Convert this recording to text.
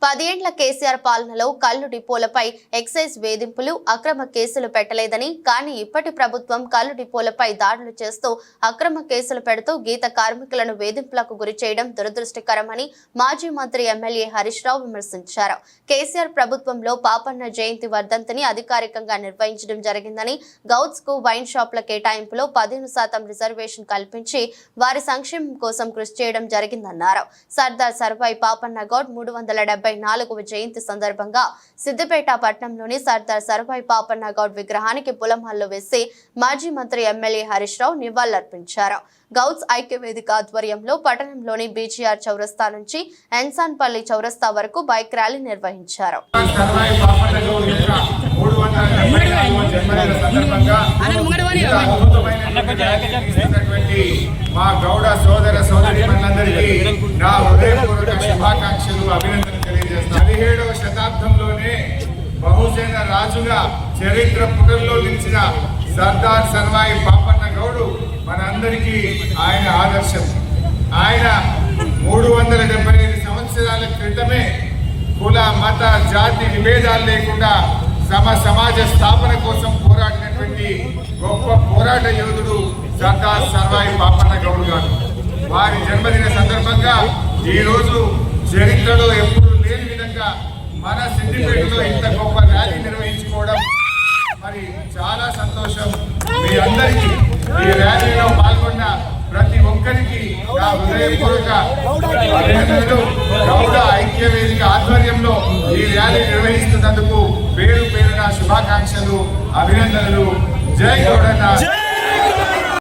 10 ఏళ్ల కేసీఆర్ పాలనలో కల్లు డిపోలపై ఎక్సైజ్ వేధింపులు, అక్రమ కేసులు పెట్టలేదని, కానీ ఇప్పటి ప్రభుత్వం కల్లు డిపోలపై దాడులు చేస్తూ అక్రమ కేసులు పెడుతూ గీత కార్మికులను వేధింపులకు గురి చేయడం దురదృష్టకరమని మాజీ మంత్రి ఎమ్మెల్యే హరీష్ రావు విమర్శించారు. కేసీఆర్ ప్రభుత్వంలో పాపన్న జయంతి వర్ధంతిని అధికారికంగా నిర్వహించడం జరిగిందని, గౌడ్స్ కు వైన్ షాప్ల కేటాయింపులో 15% రిజర్వేషన్ కల్పించి వారి సంక్షేమం కోసం కృషి చేయడం జరిగిందన్నారు. సర్దార్ సర్వాయి పాపన్న గౌడ్ 374వ జయంతి సందర్భంగా సిద్దిపేట పట్టణంలోని సర్దార్ సర్వాయి పాపన్న గౌడ్ విగ్రహానికి పూలమాలలు వేసి మాజీ మంత్రి ఎమ్మెల్యే హరీష్ రావు నివాళులర్పించారు. గౌడ్స్ ఐక్యవేదిక ఆధ్వర్యంలో పట్టణంలోని బీజీఆర్ చౌరస్తా నుంచి ఎన్సాన్పల్లి చౌరస్తా వరకు బైక్ ర్యాలీ నిర్వహించారు. మా గౌడ సోదర సోదరీమణులందరికీ నా హృదయపూర్వక శుభాకాంక్షలు, అభినందనలు తెలియజేస్తాను. 17వ శతాబ్దంలోనే బహుజన రాజుగా చరిత్ర పుటల్లో నిలిచిన సర్దార్ సర్వాయి పాపన్న గౌడు మనందరికీ ఆయన ఆదర్శం. ఆయన 375 సంవత్సరాల క్రితమే కుల మత జాతి విభేదాలు లేకుండా సమాజ స్థాపన కోసం పోరాడినటువంటి గొప్ప పోరాట యోధుడు సర్దార్ సర్వాయి పాపన్న గౌడ్ గారు. వారి జన్మదిన సందర్భంగా ఈ రోజు చరిత్రలో ఎప్పుడు లేని విధంగా మన సిద్దిపేటలో ఇంత గొప్ప ర్యాలీ నిర్వహించుకోవడం మరి చాలా సంతోషం. మీ అందరికీ ఈ ర్యాలీలో పాల్గొన్న ప్రతి ఒక్కరికి నా హృదయపూర్వక అభినందనలు. గౌడ ఐక్యవేదిక ఆధ్వర్యంలో ఈ ర్యాలీ నిర్వహిస్తున్నందుకు పేరు పేరున శుభాకాంక్షలు, అభినందనలు. జై గౌడన్న.